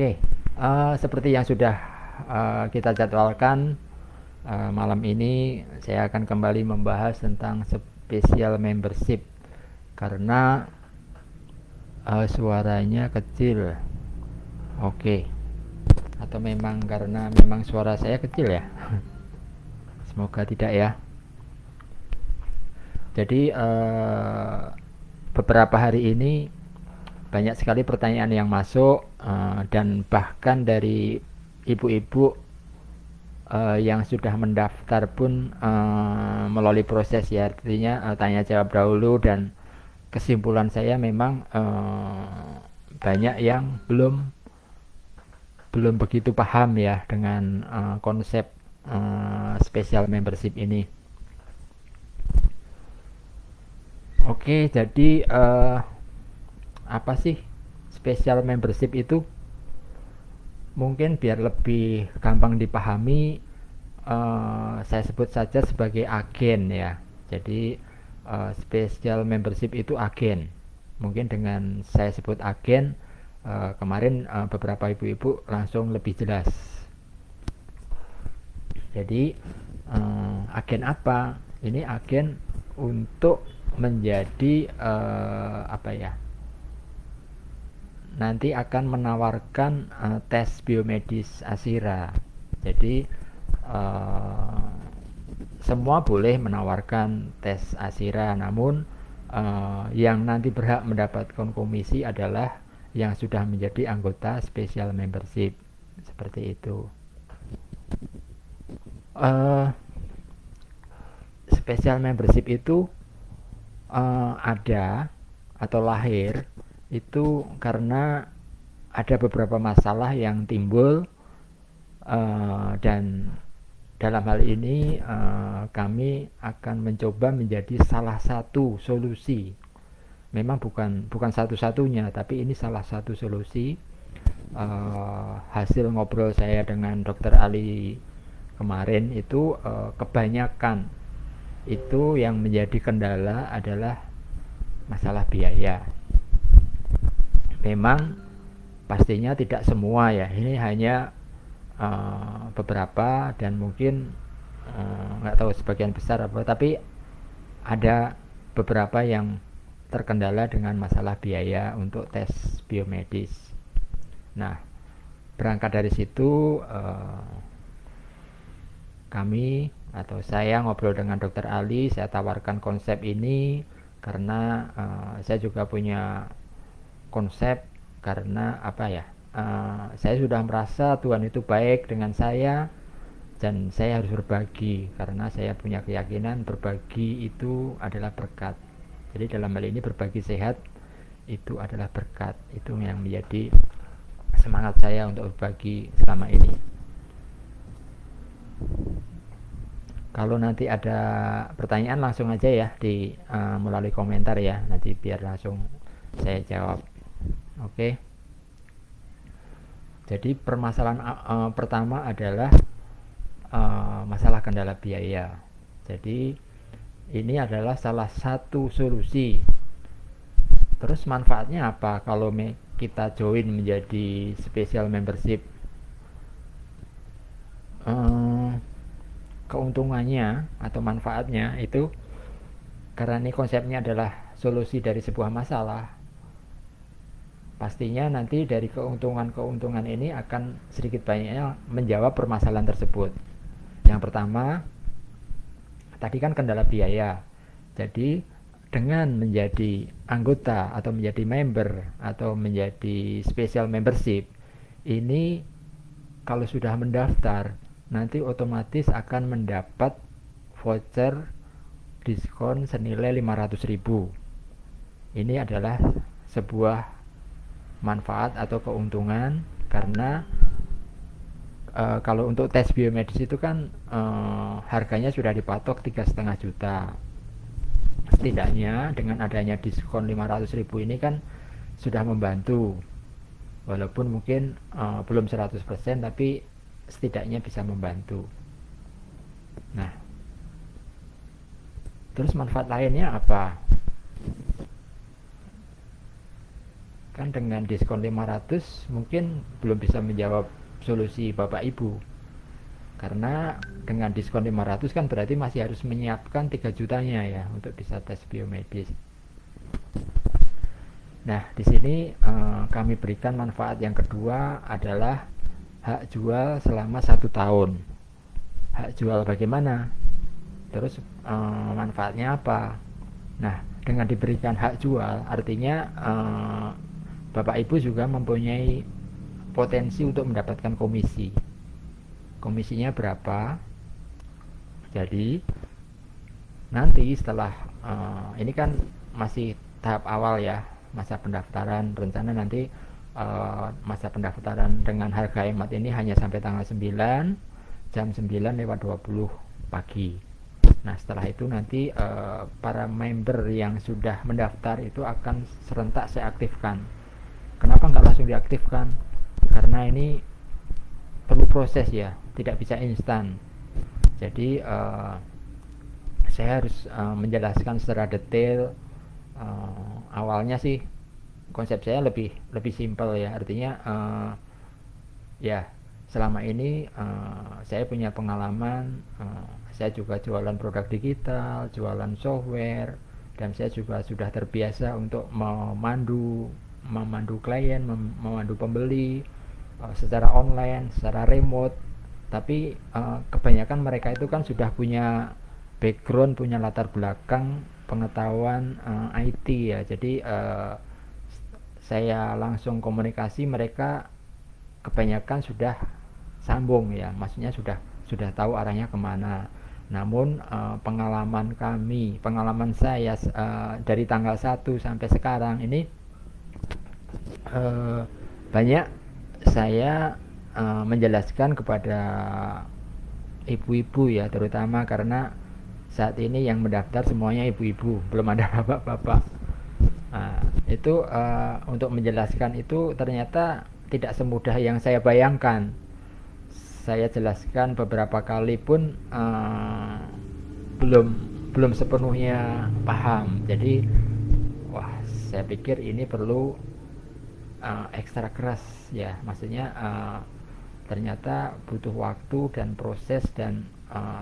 Oke, seperti yang sudah kita jadwalkan, malam ini saya akan kembali membahas tentang special membership karena suaranya kecil. Oke, atau memang karena memang suara saya kecil ya? Semoga tidak ya. Jadi beberapa hari ini banyak sekali pertanyaan yang masuk dan bahkan dari ibu-ibu yang sudah mendaftar pun melalui proses ya, artinya tanya jawab dahulu, dan kesimpulan saya memang banyak yang belum begitu paham ya dengan konsep special membership ini. Oke, jadi apa sih special membership itu? Mungkin biar lebih gampang dipahami, saya sebut saja sebagai agen ya. Jadi special membership itu agen. Mungkin dengan saya sebut agen, kemarin beberapa ibu-ibu langsung lebih jelas. Jadi agen apa? Ini agen untuk menjadi apa ya? Nanti akan menawarkan tes biomedis Asira. Jadi semua boleh menawarkan tes Asira, namun yang nanti berhak mendapatkan komisi adalah yang sudah menjadi anggota special membership. Seperti itu. Special membership itu ada atau lahir itu karena ada beberapa masalah yang timbul, dan dalam hal ini kami akan mencoba menjadi salah satu solusi. Memang bukan satu-satunya, tapi ini salah satu solusi. Hasil ngobrol saya dengan Dokter Ali kemarin itu kebanyakan itu yang menjadi kendala adalah masalah biaya. Memang pastinya tidak semua ya, ini hanya beberapa, dan mungkin nggak tahu sebagian besar apa, tapi ada beberapa yang terkendala dengan masalah biaya untuk tes biomedis. Nah, berangkat dari situ kami atau saya ngobrol dengan Dokter Ali, saya tawarkan konsep ini karena saya juga punya konsep, karena apa ya, saya sudah merasa Tuhan itu baik dengan saya dan saya harus berbagi, karena saya punya keyakinan berbagi itu adalah berkat. Jadi dalam hal ini berbagi sehat itu adalah berkat, itu yang menjadi semangat saya untuk berbagi selama ini. Kalau nanti ada pertanyaan langsung aja ya di melalui komentar ya, nanti biar langsung saya jawab. Oke. Jadi permasalahan pertama adalah masalah kendala biaya. Jadi ini adalah salah satu solusi. Terus manfaatnya apa kalau kita join menjadi special membership? Keuntungannya atau manfaatnya itu, karena ini konsepnya adalah solusi dari sebuah masalah, pastinya nanti dari keuntungan-keuntungan ini akan sedikit banyaknya menjawab permasalahan tersebut. Yang pertama, tadi kan kendala biaya. Jadi dengan menjadi anggota atau menjadi member atau menjadi special membership, ini kalau sudah mendaftar nanti otomatis akan mendapat voucher diskon senilai 500.000. Ini adalah sebuah manfaat atau keuntungan, karena kalau untuk tes biomedis itu kan harganya sudah dipatok 3,5 juta. Setidaknya dengan adanya diskon 500.000 ini kan sudah membantu, walaupun mungkin belum 100%, tapi setidaknya bisa membantu. Nah, terus manfaat lainnya apa? kan dengan diskon 500 mungkin belum bisa menjawab solusi Bapak Ibu, karena dengan diskon 500 kan berarti masih harus menyiapkan 3 jutanya ya untuk bisa tes biomedis. Nah, di sini kami berikan manfaat yang kedua adalah hak jual selama 1 tahun. Hak jual bagaimana? Terus manfaatnya apa? Nah, dengan diberikan hak jual artinya Bapak Ibu juga mempunyai potensi untuk mendapatkan komisi. Komisinya berapa? Jadi nanti setelah ini kan masih tahap awal ya, masa pendaftaran, rencana nanti masa pendaftaran dengan harga hemat ini hanya sampai tanggal 9 jam 9:20 pagi. Nah, setelah itu nanti para member yang sudah mendaftar itu akan serentak saya aktifkan. Kenapa nggak langsung diaktifkan? Karena ini perlu proses ya, tidak bisa instan. Jadi saya harus menjelaskan secara detail. Awalnya sih konsep saya lebih simpel ya, artinya ya selama ini saya punya pengalaman, saya juga jualan produk digital, jualan software, dan saya juga sudah terbiasa untuk memandu klien, memandu pembeli secara online, secara remote. Tapi kebanyakan mereka itu kan sudah punya background, punya latar belakang pengetahuan IT ya. Jadi saya langsung komunikasi, mereka kebanyakan sudah sambung ya, maksudnya sudah tahu arahnya kemana. Namun pengalaman saya dari tanggal 1 sampai sekarang ini banyak saya menjelaskan kepada ibu-ibu ya, terutama karena saat ini yang mendaftar semuanya ibu-ibu, belum ada bapak-bapak. Nah, itu untuk menjelaskan itu ternyata tidak semudah yang saya bayangkan. Saya jelaskan beberapa kali pun belum sepenuhnya paham. Jadi saya pikir ini perlu ekstra keras ya, maksudnya ternyata butuh waktu dan proses, dan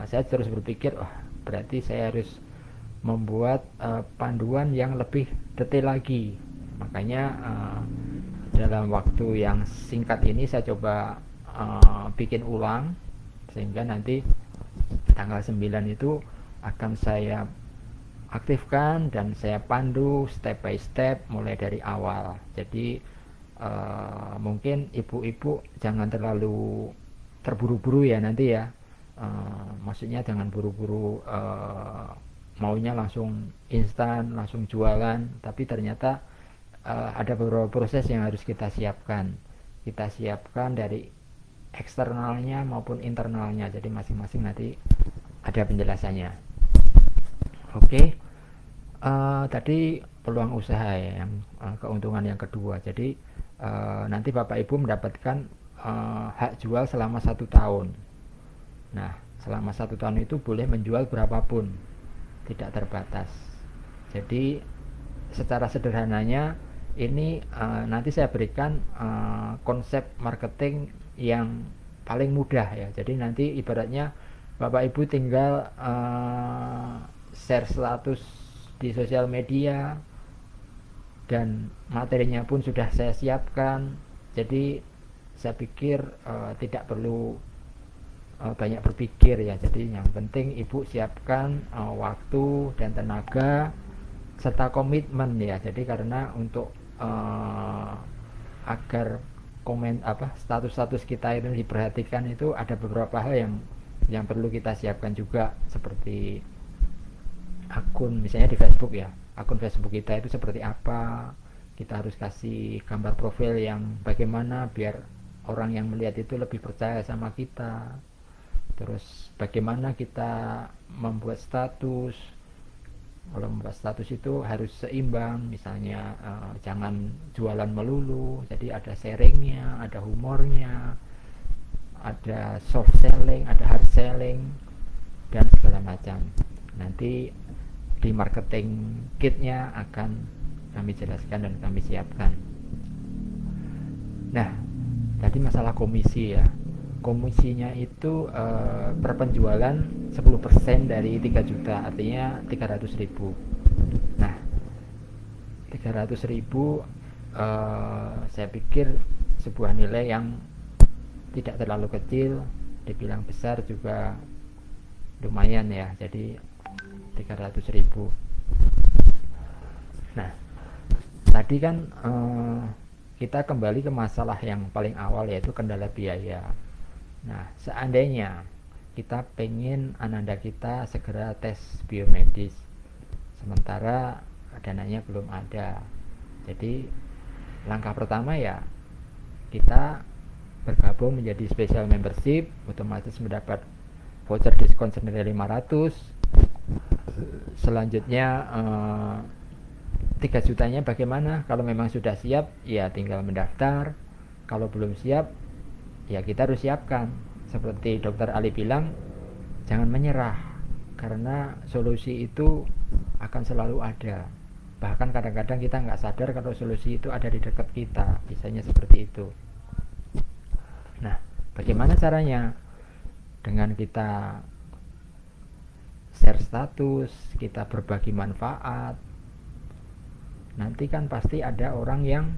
saya terus berpikir berarti saya harus membuat panduan yang lebih detail lagi. Makanya dalam waktu yang singkat ini saya coba bikin ulang, sehingga nanti tanggal 9 itu akan saya aktifkan dan saya pandu step by step mulai dari awal. Jadi mungkin ibu-ibu jangan terlalu terburu-buru ya nanti ya, maksudnya jangan buru-buru maunya langsung instan, langsung jualan, tapi ternyata ada beberapa proses yang harus kita siapkan dari eksternalnya maupun internalnya. Jadi masing-masing nanti ada penjelasannya. Oke. Tadi peluang usaha ya, yang keuntungan yang kedua. Jadi nanti Bapak Ibu mendapatkan hak jual selama 1 tahun. Nah, selama 1 tahun itu boleh menjual berapapun, tidak terbatas. Jadi secara sederhananya ini nanti saya berikan konsep marketing yang paling mudah ya. Jadi nanti ibaratnya Bapak Ibu tinggal share status di sosial media, dan materinya pun sudah saya siapkan. Jadi saya pikir tidak perlu banyak berpikir ya. Jadi yang penting Ibu siapkan waktu dan tenaga serta komitmen ya. Jadi karena untuk agar status kita itu diperhatikan, itu ada beberapa hal yang perlu kita siapkan juga, seperti akun misalnya di Facebook ya. Akun Facebook kita itu seperti apa, kita harus kasih gambar profil yang bagaimana biar orang yang melihat itu lebih percaya sama kita. Terus bagaimana kita membuat status, kalau membuat status itu harus seimbang, misalnya jangan jualan melulu, jadi ada sharingnya, ada humornya, ada soft selling, ada hard selling, dan segala macam. Nanti di marketing kitnya akan kami jelaskan dan kami siapkan. Nah, tadi masalah komisi ya. Komisinya itu per penjualan 10% dari 3 juta, artinya 300.000. Nah, 300.000 saya pikir sebuah nilai yang tidak terlalu kecil, dibilang besar juga lumayan ya. Jadi 300.000. Nah, tadi kan kita kembali ke masalah yang paling awal, yaitu kendala biaya. Nah, seandainya kita pengen ananda kita segera tes biomedis, sementara dananya belum ada. Jadi langkah pertama ya kita bergabung menjadi special membership, otomatis mendapat voucher diskon senilai 500. Selanjutnya 3 jutanya bagaimana? Kalau memang sudah siap ya tinggal mendaftar. Kalau belum siap ya kita harus siapkan. Seperti Dokter Ali bilang, jangan menyerah, karena solusi itu akan selalu ada. Bahkan kadang-kadang kita nggak sadar kalau solusi itu ada di dekat kita, biasanya seperti itu. Nah, bagaimana caranya? Dengan kita share status, kita berbagi manfaat, nanti kan pasti ada orang yang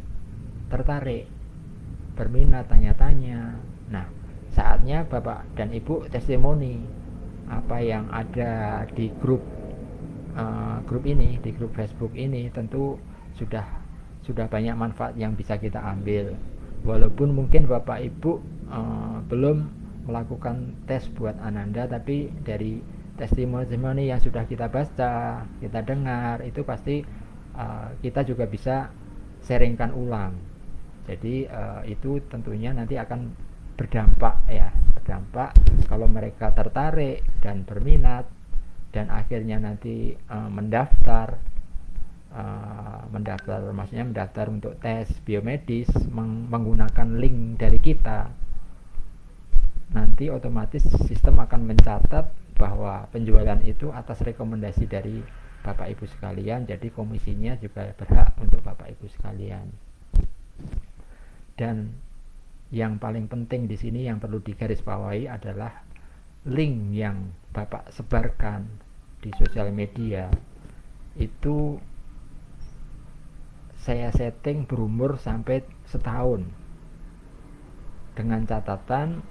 tertarik, berminat, tanya-tanya. Nah, saatnya Bapak dan Ibu testimoni apa yang ada di grup ini, di grup Facebook ini. Tentu sudah banyak manfaat yang bisa kita ambil. Walaupun mungkin Bapak Ibu belum melakukan tes buat Ananda, tapi dari testimoni yang sudah kita baca, kita dengar, itu pasti kita juga bisa sharingkan ulang. Jadi itu tentunya nanti akan berdampak kalau mereka tertarik dan berminat, dan akhirnya nanti mendaftar maksudnya mendaftar untuk tes biomedis menggunakan link dari kita. Nanti otomatis sistem akan mencatat bahwa penjualan itu atas rekomendasi dari Bapak Ibu sekalian, jadi komisinya juga berhak untuk Bapak Ibu sekalian. Dan yang paling penting di sini yang perlu digarisbawahi adalah link yang Bapak sebarkan di sosial media itu saya setting berumur sampai setahun, dengan catatan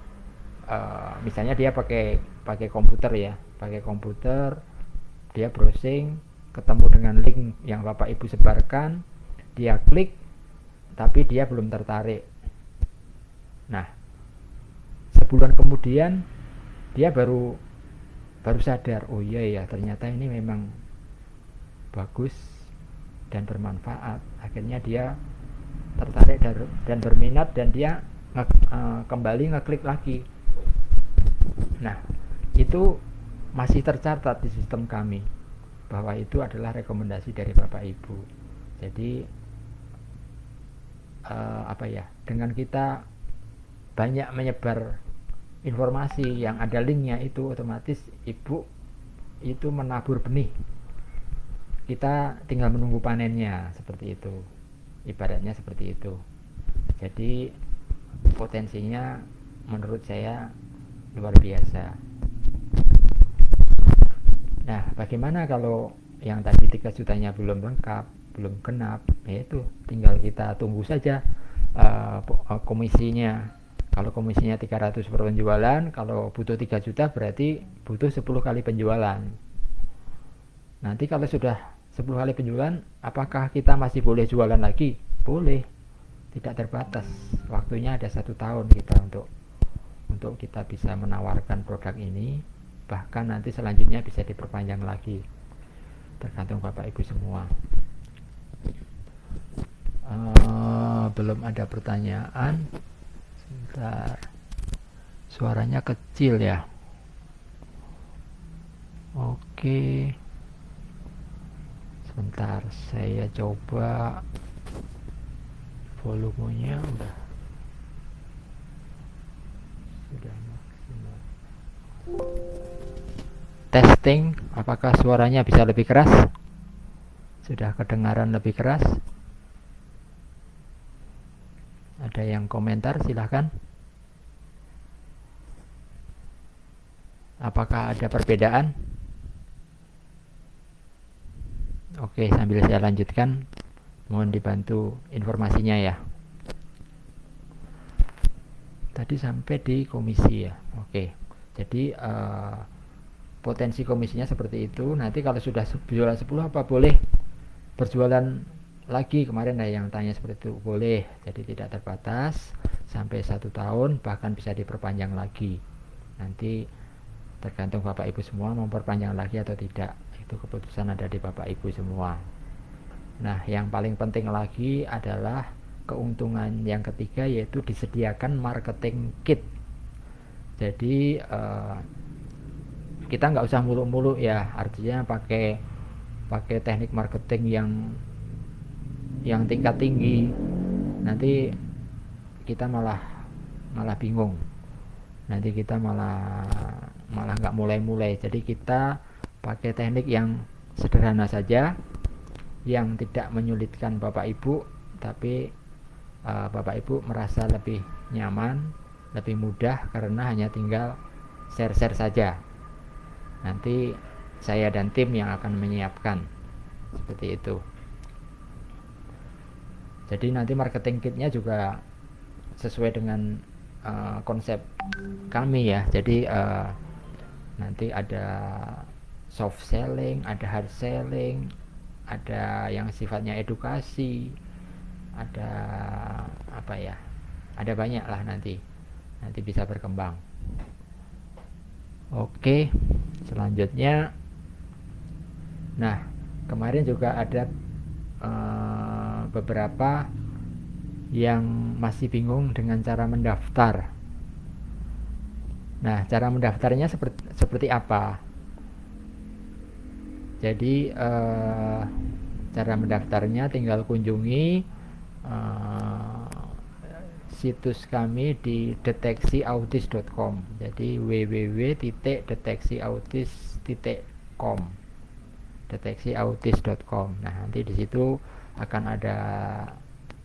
misalnya dia pakai komputer ya, dia browsing, ketemu dengan link yang Bapak Ibu sebarkan, dia klik, tapi dia belum tertarik. Nah, sebulan kemudian dia baru sadar, oh iya ya, ternyata ini memang bagus dan bermanfaat. Akhirnya dia tertarik dan berminat, dan dia kembali ngeklik lagi. Nah, itu masih tercatat di sistem kami bahwa itu adalah rekomendasi dari Bapak Ibu. Jadi dengan kita banyak menyebar informasi yang ada linknya, itu otomatis Ibu itu menabur benih, kita tinggal menunggu panennya, seperti itu, ibaratnya seperti itu. Jadi potensinya menurut saya luar biasa. Nah, bagaimana kalau yang tadi 3 jutanya belum lengkap, belum genap? Yaitu tinggal kita tunggu saja komisinya. Kalau komisinya 300 per penjualan, kalau butuh 3 juta berarti butuh 10 kali penjualan. Nanti kalau sudah 10 kali penjualan, apakah kita masih boleh jualan lagi? Boleh, tidak terbatas. Waktunya ada 1 tahun kita untuk kita bisa menawarkan produk ini. Bahkan nanti selanjutnya bisa diperpanjang lagi, tergantung Bapak Ibu semua. Belum ada pertanyaan. Sebentar, suaranya kecil ya. Oke, sebentar, saya coba volumenya sudah maksimal. Testing, apakah suaranya bisa lebih keras? Sudah kedengaran lebih keras? Ada yang komentar, silahkan. Apakah ada perbedaan? Oke, sambil saya lanjutkan, mohon dibantu informasinya ya. Tadi sampai di komisi ya. Oke, jadi potensi komisinya seperti itu. Nanti kalau sudah jualan 10, apa boleh berjualan lagi? Kemarin ada yang tanya seperti itu. Boleh, jadi tidak terbatas sampai 1 tahun, bahkan bisa diperpanjang lagi. Nanti tergantung Bapak Ibu semua mau perpanjang lagi atau tidak. Itu keputusan ada di Bapak Ibu semua. Nah, yang paling penting lagi adalah keuntungan yang ketiga, yaitu disediakan marketing kit. Jadi kita nggak usah muluk-muluk ya, artinya pakai teknik marketing yang tingkat tinggi, nanti kita malah bingung, nanti kita malah nggak mulai-mulai. Jadi kita pakai teknik yang sederhana saja, yang tidak menyulitkan Bapak Ibu, tapi Bapak Ibu merasa lebih nyaman, lebih mudah, karena hanya tinggal share-share saja. Nanti saya dan tim yang akan menyiapkan seperti itu. Jadi nanti marketing kitnya juga sesuai dengan konsep kami ya. Jadi nanti ada soft selling, ada hard selling, ada yang sifatnya edukasi, ada apa ya, ada banyak lah, nanti bisa berkembang. Oke, selanjutnya, nah kemarin juga ada beberapa yang masih bingung dengan cara mendaftar. Nah, cara mendaftarnya seperti apa? Jadi cara mendaftarnya tinggal kunjungi situs kami di deteksiautis.com. Jadi www.deteksiautis.com, deteksiautis.com. Nah, nanti di situ akan ada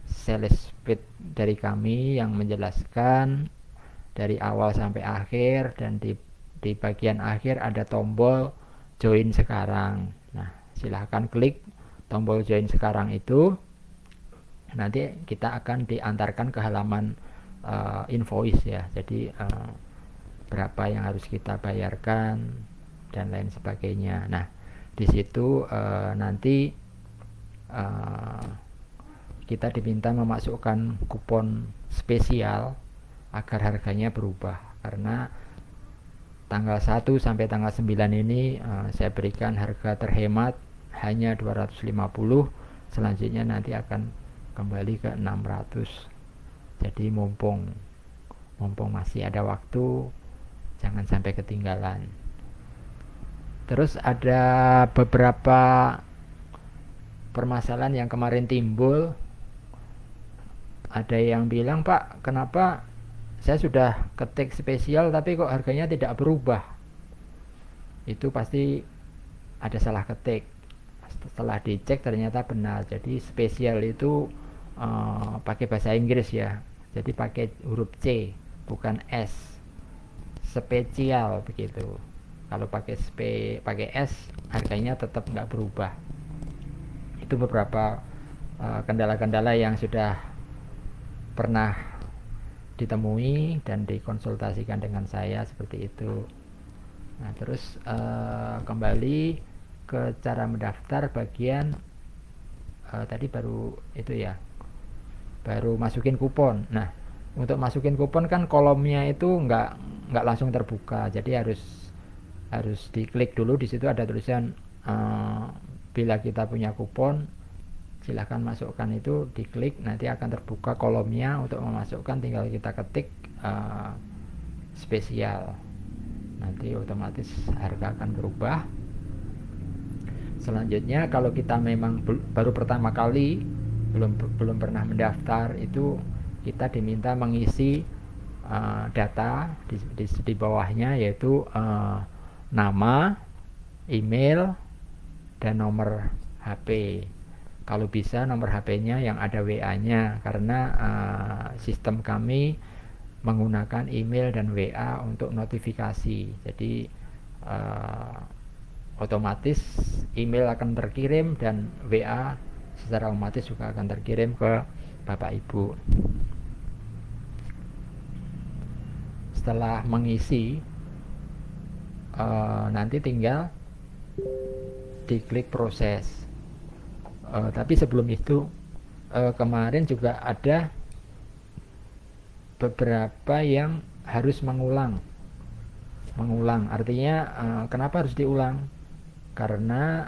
sales page dari kami yang menjelaskan dari awal sampai akhir, dan di bagian akhir ada tombol join sekarang. Nah, silahkan klik tombol join sekarang itu. Nanti kita akan diantarkan ke halaman invoice ya. Jadi berapa yang harus kita bayarkan dan lain sebagainya. Nah, di situ nanti kita diminta memasukkan kupon spesial agar harganya berubah, karena tanggal 1 sampai tanggal 9 ini saya berikan harga terhemat hanya 250, selanjutnya nanti akan kembali ke 600. Jadi mumpung masih ada waktu, jangan sampai ketinggalan. Terus ada beberapa permasalahan yang kemarin timbul. Ada yang bilang, Pak, kenapa saya sudah ketik spesial tapi kok harganya tidak berubah? Itu pasti ada salah ketik. Setelah dicek ternyata benar. Jadi spesial itu pakai bahasa Inggris ya. Jadi pakai huruf C, bukan S. Spesial begitu. Kalau pakai S, harganya tetap nggak berubah. Itu beberapa kendala-kendala yang sudah pernah ditemui dan dikonsultasikan dengan saya seperti itu. Nah, terus kembali ke cara mendaftar bagian tadi baru itu ya, baru masukin kupon. Nah, untuk masukin kupon kan kolomnya itu nggak langsung terbuka, jadi harus diklik dulu. Di situ ada tulisan bila kita punya kupon silahkan masukkan, itu diklik, nanti akan terbuka kolomnya untuk memasukkan, tinggal kita ketik spesial, nanti otomatis harga akan berubah. Selanjutnya, kalau kita memang baru pertama kali, belum pernah mendaftar, itu kita diminta mengisi data di bawahnya, yaitu nama, email, dan nomor HP. kalau bisa nomor HP-nya yang ada WA-nya, karena sistem kami menggunakan email dan WA untuk notifikasi. Jadi otomatis email akan terkirim dan WA secara otomatis juga akan terkirim ke Bapak Ibu. Setelah mengisi, nanti tinggal diklik proses. Tapi sebelum itu, kemarin juga ada beberapa yang harus mengulang. Artinya kenapa harus diulang? Karena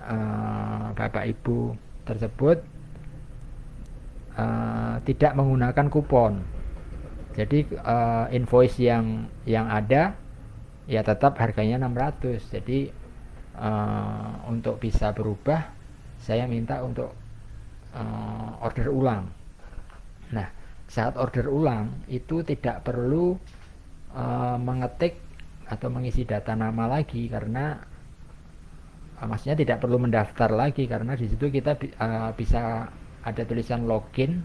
Bapak Ibu tersebut tidak menggunakan kupon. Jadi invoice yang ada ya tetap harganya 600. Jadi untuk bisa berubah, saya minta untuk order ulang. Nah, saat order ulang itu tidak perlu mengetik atau mengisi data nama lagi, karena maksudnya tidak perlu mendaftar lagi, karena di situ kita bisa ada tulisan login.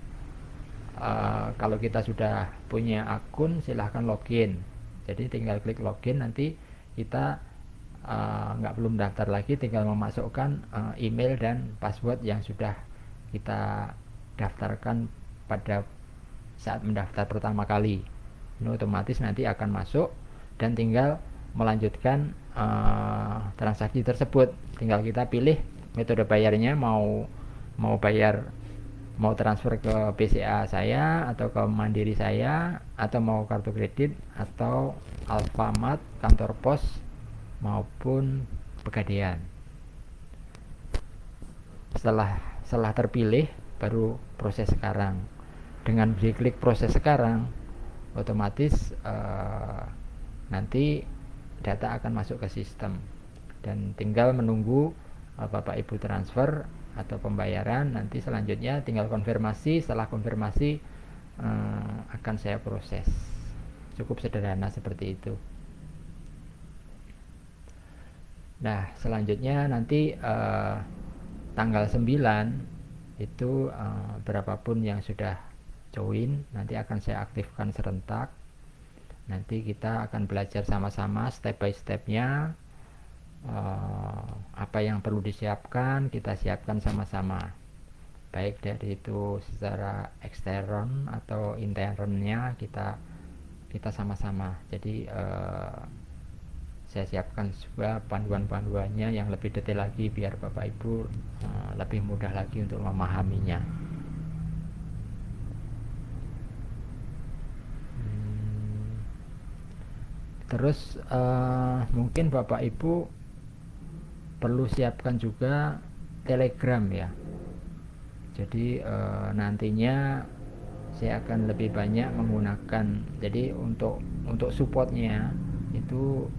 Kalau kita sudah punya akun, silahkan login. Jadi tinggal klik login, nanti kita nggak perlu mendaftar lagi, tinggal memasukkan email dan password yang sudah kita daftarkan pada saat mendaftar pertama kali. Ini otomatis nanti akan masuk dan tinggal melanjutkan transaksi tersebut. Tinggal kita pilih metode bayarnya, mau transfer ke BCA saya atau ke Mandiri saya, atau mau kartu kredit atau Alfamart, kantor pos maupun Pegadaian. Setelah terpilih, baru proses sekarang. Dengan diklik proses sekarang, otomatis nanti data akan masuk ke sistem dan tinggal menunggu Bapak Ibu transfer atau pembayaran. Nanti selanjutnya tinggal konfirmasi. Setelah konfirmasi akan saya proses. Cukup sederhana seperti itu. Nah, selanjutnya nanti tanggal 9 itu berapapun yang sudah join nanti akan saya aktifkan serentak. Nanti kita akan belajar sama-sama step by stepnya, apa yang perlu disiapkan kita siapkan sama-sama, baik dari itu secara ekstern atau internnya kita sama-sama. Jadi saya siapkan juga panduan-panduannya yang lebih detail lagi biar Bapak Ibu lebih mudah lagi untuk memahaminya. Terus mungkin Bapak Ibu perlu siapkan juga Telegram ya. Jadi nantinya saya akan lebih banyak menggunakan. Jadi untuk supportnya itu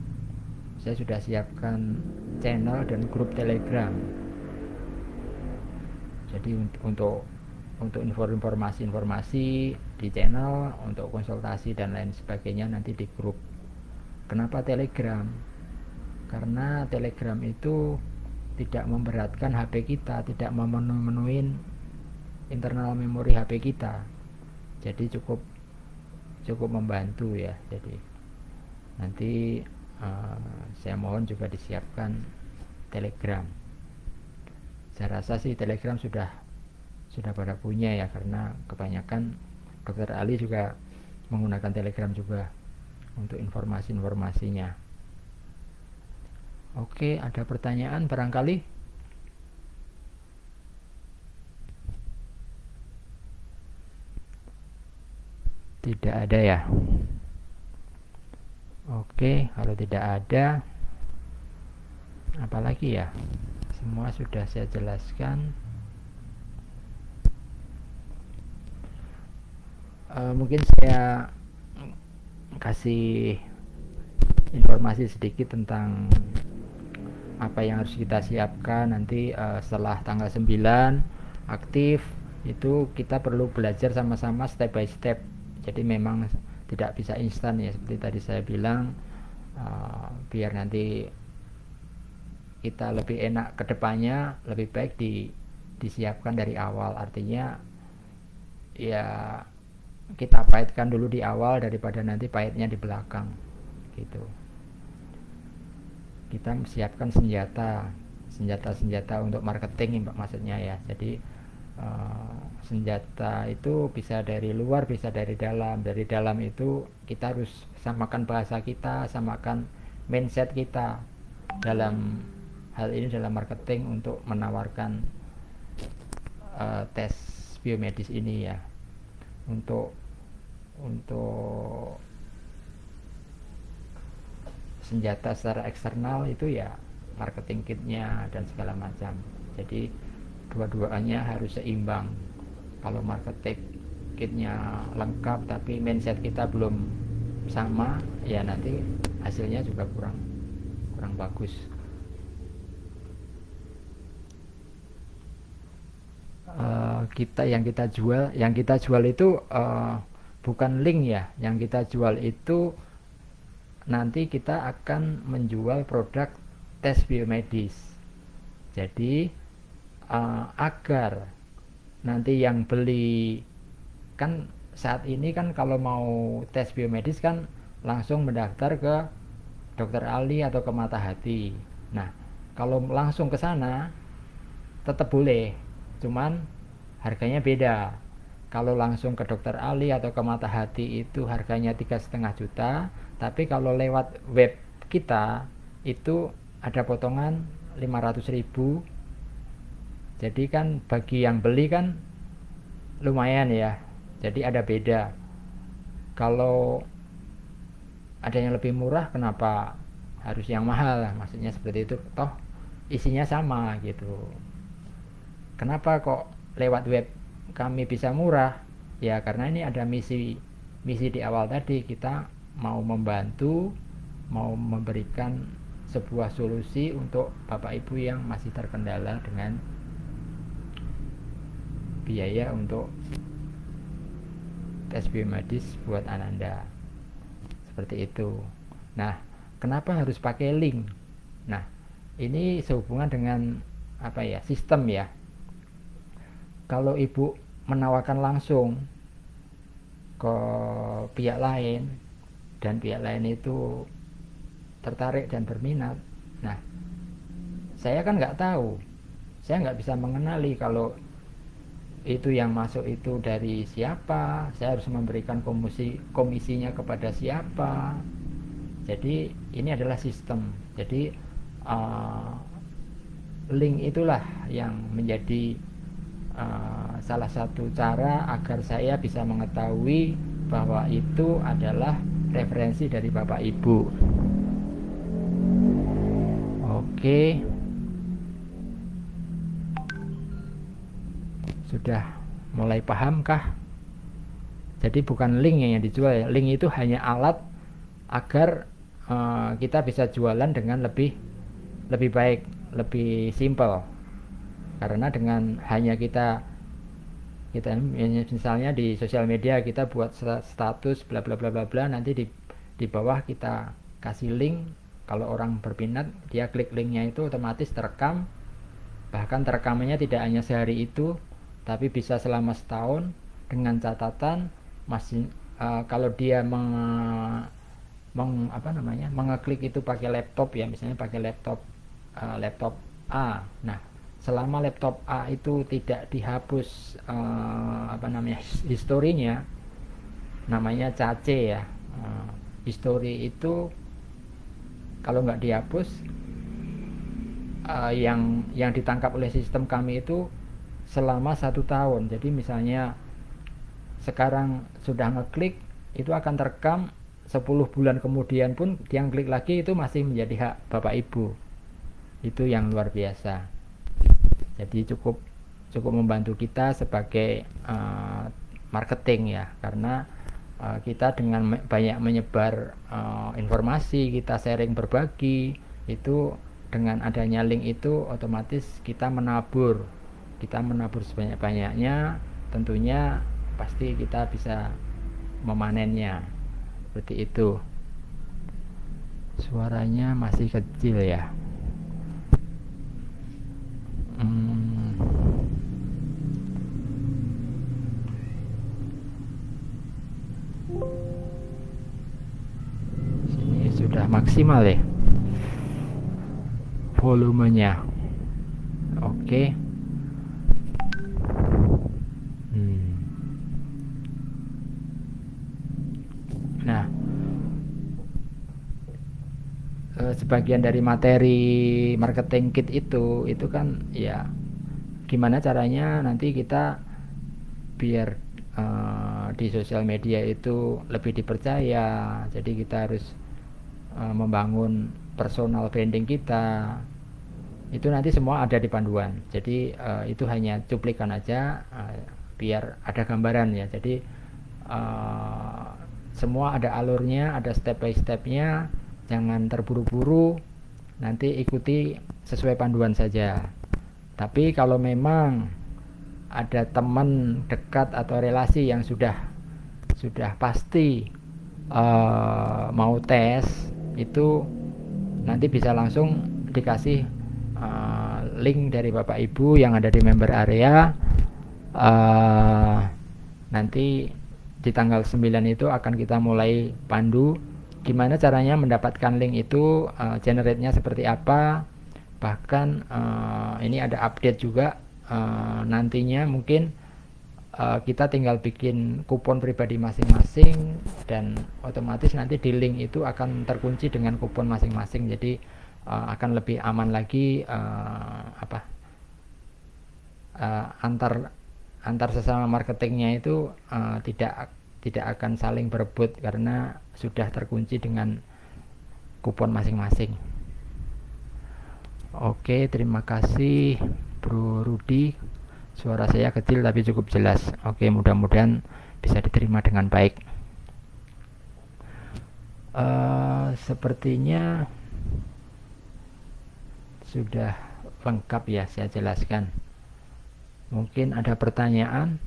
saya sudah siapkan channel dan grup Telegram. Jadi untuk informasi-informasi di channel, untuk konsultasi dan lain sebagainya nanti di grup. Kenapa Telegram? Karena Telegram itu tidak memberatkan HP kita, tidak memenuhi internal memori HP kita. Jadi cukup membantu ya. Jadi nanti saya mohon juga disiapkan Telegram. Saya rasa sih Telegram sudah pada punya ya, karena kebanyakan Dokter Ali juga menggunakan Telegram juga untuk informasi-informasinya. Oke, ada pertanyaan barangkali? Tidak ada ya? Oke, kalau tidak ada, apalagi ya? Semua sudah saya jelaskan. Mungkin saya kasih informasi sedikit tentang apa yang harus kita siapkan nanti setelah tanggal 9 aktif. Itu kita perlu belajar sama-sama step by step. Jadi memang tidak bisa instan ya, seperti tadi saya bilang, biar nanti kita lebih enak ke depannya, lebih baik disiapkan dari awal. Artinya ya kita pahitkan dulu di awal daripada nanti pahitnya di belakang gitu. Kita siapkan senjata untuk marketing maksudnya ya. Jadi senjata itu bisa dari luar, bisa dari dalam. Dari dalam itu kita harus samakan bahasa kita, samakan mindset kita dalam hal ini, dalam marketing untuk menawarkan tes biomedis ini ya. Untuk senjata secara eksternal itu ya marketing kitnya dan segala macam. Jadi dua-duanya harus seimbang. Kalau marketing kitnya lengkap tapi mindset kita belum sama, ya nanti hasilnya juga kurang bagus. Yang kita jual itu bukan link ya. Yang kita jual itu nanti kita akan menjual produk tes biomedis. Jadi agar nanti yang beli, kan saat ini kan kalau mau tes biomedis kan langsung mendaftar ke dokter Ali atau ke mata hati. Nah, kalau langsung ke sana tetap boleh, cuman harganya beda. Kalau langsung ke dokter Ali atau ke mata hati itu harganya 3,5 juta, tapi kalau lewat web kita itu ada potongan 500.000. Jadi kan bagi yang beli kan lumayan ya. Jadi ada beda. Kalau ada yang lebih murah, kenapa harus yang mahal? Maksudnya seperti itu. Toh isinya sama gitu. Kenapa kok lewat web kami bisa murah? Ya karena ini ada misi di awal tadi, kita mau membantu, mau memberikan sebuah solusi untuk Bapak Ibu yang masih terkendala dengan biaya untuk tes biomedis buat Ananda. Seperti itu. Nah, kenapa harus pakai link? Nah, ini sehubungan dengan sistem ya. Kalau Ibu menawarkan langsung ke pihak lain dan pihak lain itu tertarik dan berminat, nah saya kan nggak tahu, saya nggak bisa mengenali kalau itu yang masuk itu dari siapa, saya harus memberikan komisinya kepada siapa. Jadi ini adalah sistem. Jadi link itulah yang menjadi salah satu cara agar saya bisa mengetahui bahwa itu adalah referensi dari Bapak Ibu. Oke. Sudah mulai pahamkah? Jadi bukan link yang dijual ya. Link itu hanya alat agar kita bisa jualan dengan lebih baik, lebih simpel. Karena dengan hanya kita misalnya di sosial media kita buat status bla bla bla bla bla, nanti di bawah kita kasih link. Kalau orang berminat, dia klik linknya itu otomatis terekam. Bahkan terekamannya tidak hanya sehari itu, tapi bisa selama setahun, dengan catatan masih kalau dia mengeklik itu pakai laptop ya, misalnya pakai laptop A. Nah, selama laptop A itu tidak dihapus historinya, namanya cache ya. History itu kalau nggak dihapus, yang ditangkap oleh sistem kami itu selama 1 tahun. Jadi misalnya sekarang sudah ngeklik, itu akan terekam 10 bulan kemudian pun dia klik lagi, itu masih menjadi hak Bapak Ibu. Itu yang luar biasa. Jadi cukup membantu kita sebagai marketing ya, karena kita dengan banyak menyebar informasi, kita sharing, berbagi, itu dengan adanya link itu otomatis kita menabur sebanyak-banyaknya. Tentunya pasti kita bisa memanennya. Seperti itu. Suaranya masih kecil ya. maksimal ya volumenya. Oke. Nah, sebagian dari materi marketing kit itu kan ya gimana caranya nanti kita biar di sosial media itu lebih dipercaya. Jadi kita harus membangun personal branding kita. Itu nanti semua ada di panduan. Jadi itu hanya cuplikan aja biar ada gambaran ya. Jadi semua ada alurnya, ada step by stepnya. Jangan terburu-buru, nanti ikuti sesuai panduan saja. Tapi kalau memang ada teman dekat atau relasi yang sudah pasti mau tes, itu nanti bisa langsung dikasih link dari Bapak Ibu yang ada di member area. Nanti di tanggal 9 itu akan kita mulai pandu gimana caranya mendapatkan link itu, generate-nya seperti apa. Bahkan ini ada update juga, nantinya mungkin kita tinggal bikin kupon pribadi masing-masing dan otomatis nanti di link itu akan terkunci dengan kupon masing-masing. Jadi akan lebih aman lagi antar sesama marketingnya itu tidak akan saling berebut karena sudah terkunci dengan kupon masing-masing. Oke, terima kasih Bro Rudi. Suara saya kecil tapi cukup jelas. Oke, mudah-mudahan bisa diterima dengan baik. Sepertinya sudah lengkap ya saya jelaskan. Mungkin ada pertanyaan?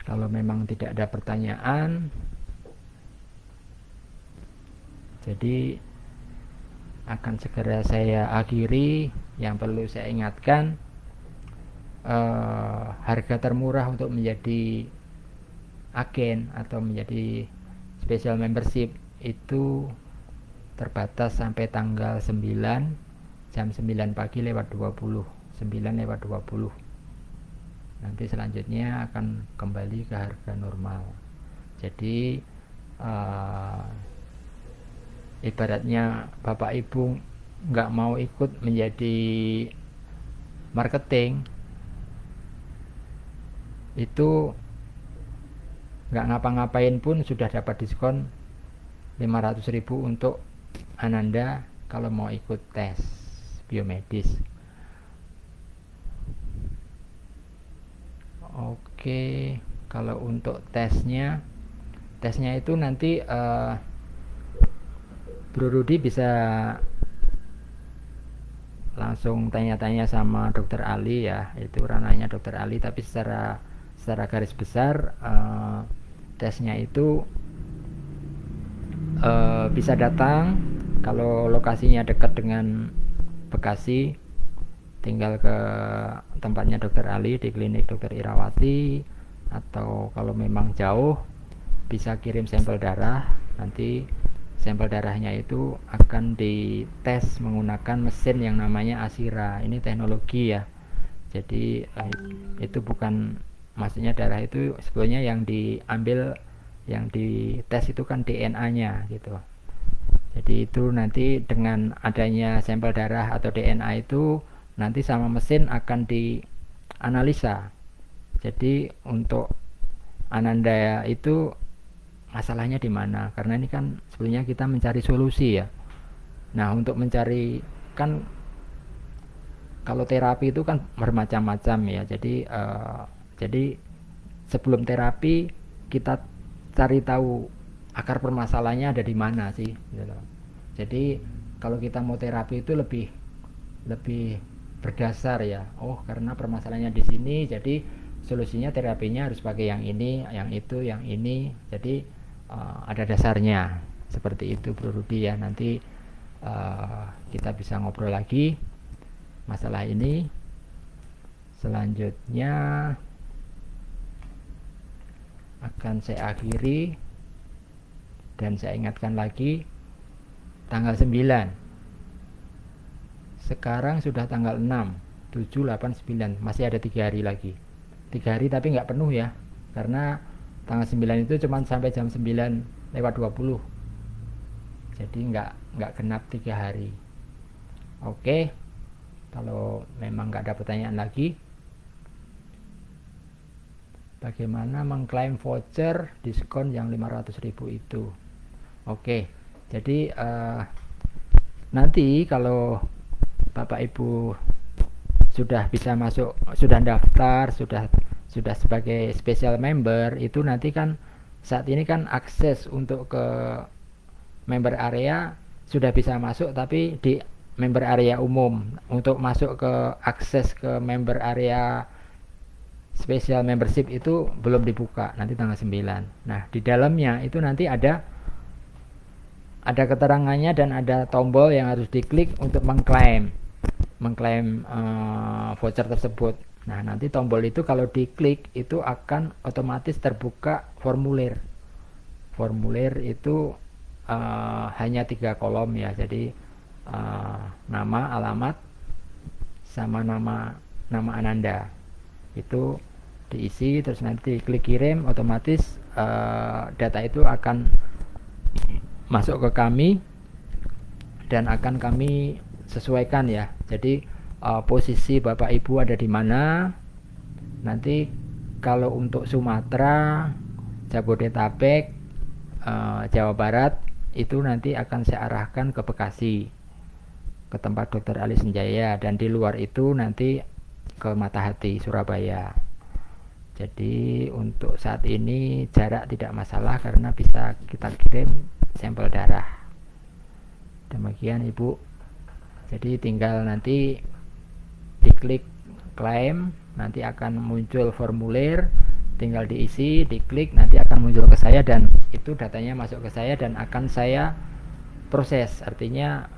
Kalau memang tidak ada pertanyaan, jadi akan segera saya akhiri. Yang perlu saya ingatkan, harga termurah untuk menjadi agen atau menjadi special membership itu terbatas sampai tanggal 9 jam 9 pagi lewat 20, 9 lewat 20. Nanti selanjutnya akan kembali ke harga normal. Jadi ibaratnya Bapak Ibu nggak mau ikut menjadi marketing, itu nggak ngapa-ngapain pun sudah dapat diskon 500.000 untuk Ananda kalau mau ikut tes biomedis. Oke, kalau untuk tesnya itu nanti Bro Rudi bisa langsung tanya-tanya sama Dokter Ali ya, itu ranahnya Dokter Ali. Tapi secara garis besar tesnya itu bisa datang kalau lokasinya dekat dengan Bekasi, tinggal ke tempatnya Dokter Ali di klinik Dokter Irawati, atau kalau memang jauh bisa kirim sampel darah. Nanti sampel darahnya itu akan dites menggunakan mesin yang namanya Asira. Ini teknologi ya, jadi itu bukan, maksudnya darah itu sebetulnya yang diambil, yang dites itu kan DNA-nya gitu. Jadi itu nanti dengan adanya sampel darah atau DNA itu nanti sama mesin akan dianalisa. Jadi untuk Ananda itu masalahnya di mana? Karena ini kan sebenarnya kita mencari solusi ya. Nah, untuk mencari, kan kalau terapi itu kan bermacam-macam ya. Jadi sebelum terapi kita cari tahu akar permasalahannya ada di mana sih gitu. Jadi kalau kita mau terapi itu lebih berdasar ya. Oh, karena permasalahannya di sini, jadi solusinya terapinya harus pakai yang ini, yang itu, yang ini. Jadi ada dasarnya seperti itu Bro Rudi ya. Nanti kita bisa ngobrol lagi masalah ini. Selanjutnya akan saya akhiri dan saya ingatkan lagi tanggal 9. Sekarang sudah tanggal 6, 7, 8, 9, masih ada 3 hari lagi. 3 hari tapi nggak penuh ya, karena tanggal 9 itu cuma sampai jam 9:20, jadi nggak genap 3 hari. Oke, kalau memang nggak ada pertanyaan lagi, bagaimana mengklaim voucher diskon yang 500.000 itu? Oke, jadi nanti kalau Bapak Ibu sudah bisa masuk, sudah daftar, sudah sebagai special member, itu nanti kan saat ini kan akses untuk ke member area sudah bisa masuk, tapi di member area umum. Untuk masuk ke akses ke member area special membership itu belum dibuka, nanti tanggal 9. Nah, di dalamnya itu nanti ada keterangannya dan ada tombol yang harus diklik untuk mengklaim voucher tersebut. Nah, nanti tombol itu kalau diklik itu akan otomatis terbuka formulir. Formulir itu hanya 3 kolom ya, jadi nama, alamat, sama nama Ananda itu diisi, terus nanti klik kirim, otomatis data itu akan masuk ke kami dan akan kami sesuaikan ya. Jadi posisi Bapak Ibu ada di mana. Nanti kalau untuk Sumatera, Jabodetabek, Jawa Barat itu nanti akan saya arahkan ke Bekasi, ke tempat Dr. Ali Senjaya, dan di luar itu nanti ke Matahati, Surabaya. Jadi untuk saat ini jarak tidak masalah karena bisa kita kirim sampel darah. Demikian Ibu. Jadi tinggal nanti diklik klaim, nanti akan muncul formulir, tinggal diisi, diklik, nanti akan muncul ke saya dan itu datanya masuk ke saya dan akan saya proses. Artinya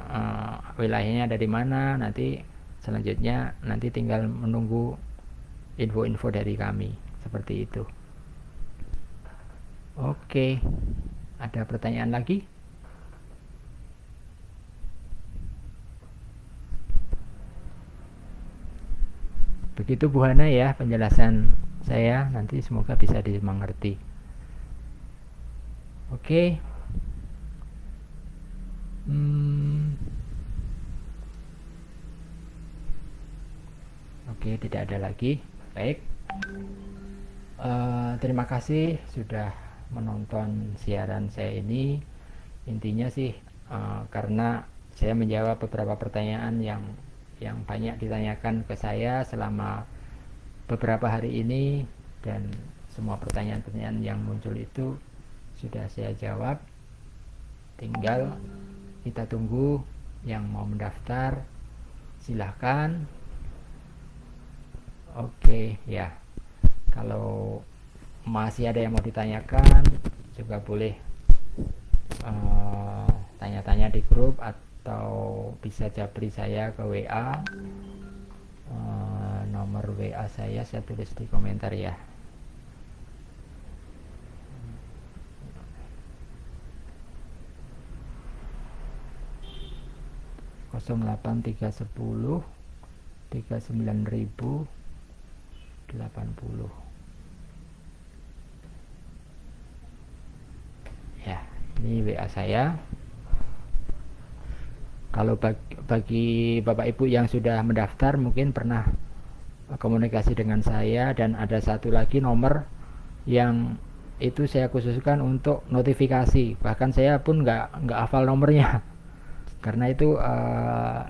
wilayahnya ada di mana, nanti selanjutnya nanti tinggal menunggu info-info dari kami, seperti itu. Oke, ada pertanyaan lagi? Begitu Bu Hana ya penjelasan saya, nanti semoga bisa dimengerti. Oke. Oke, tidak ada lagi. Baik. Terima kasih sudah menonton siaran saya ini. Intinya sih karena saya menjawab beberapa pertanyaan yang banyak ditanyakan ke saya selama beberapa hari ini, dan semua pertanyaan-pertanyaan yang muncul itu sudah saya jawab. Tinggal kita tunggu yang mau mendaftar, silahkan. Oke ya, kalau masih ada yang mau ditanyakan juga boleh tanya-tanya di grup atau bisa japri saya ke WA. Nomor WA saya tulis di komentar ya. (08.310 39.080). Ya, ini WA saya. Kalau bagi Bapak Ibu yang sudah mendaftar mungkin pernah komunikasi dengan saya, dan ada satu lagi nomor yang itu saya khususkan untuk notifikasi. Bahkan saya pun nggak hafal nomornya karena itu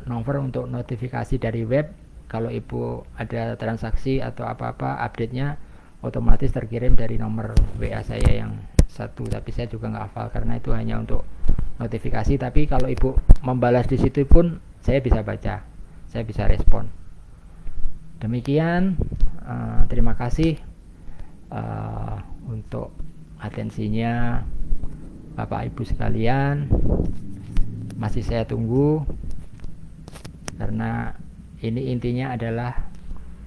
nomor untuk notifikasi dari web. Kalau Ibu ada transaksi atau apa-apa, update-nya otomatis terkirim dari nomor WA saya yang satu, tapi saya juga nggak hafal karena itu hanya untuk notifikasi. Tapi kalau Ibu membalas di situ pun saya bisa baca, saya bisa respon. Demikian, terima kasih untuk atensinya Bapak Ibu sekalian. Masih saya tunggu karena ini intinya adalah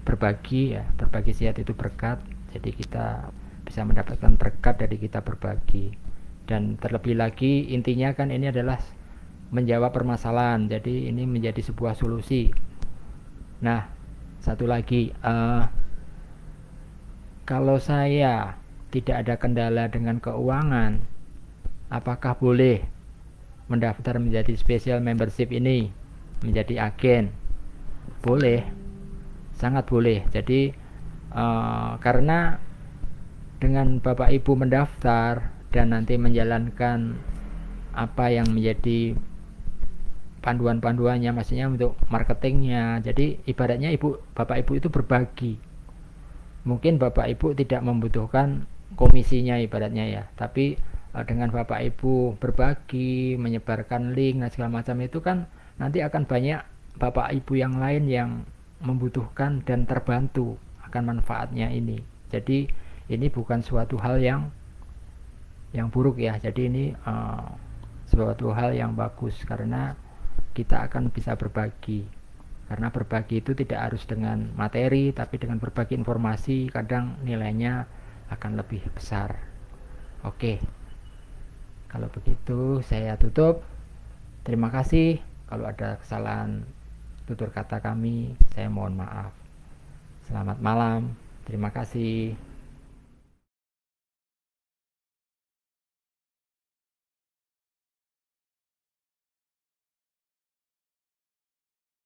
berbagi ya, berbagi sehat itu berkat, jadi kita bisa mendapatkan berkat dari kita berbagi. Dan terlebih lagi intinya kan ini adalah menjawab permasalahan, jadi ini menjadi sebuah solusi. Nah, satu lagi, kalau saya tidak ada kendala dengan keuangan, apakah boleh mendaftar menjadi special membership ini, menjadi agen? Boleh, sangat boleh. Jadi karena dengan Bapak Ibu mendaftar dan nanti menjalankan apa yang menjadi panduan-panduannya, maksudnya untuk marketingnya, jadi ibaratnya Bapak Ibu itu berbagi. Mungkin Bapak Ibu tidak membutuhkan komisinya ibaratnya ya, tapi dengan Bapak Ibu berbagi, menyebarkan link dan segala macam itu kan nanti akan banyak Bapak Ibu yang lain yang membutuhkan dan terbantu akan manfaatnya ini. Jadi ini bukan suatu hal yang buruk ya. Jadi ini suatu hal yang bagus karena kita akan bisa berbagi. Karena berbagi itu tidak harus dengan materi, tapi dengan berbagi informasi kadang nilainya akan lebih besar. Oke, kalau begitu saya tutup. Terima kasih. Kalau ada kesalahan tutur kata kami, saya mohon maaf. Selamat malam. Terima kasih.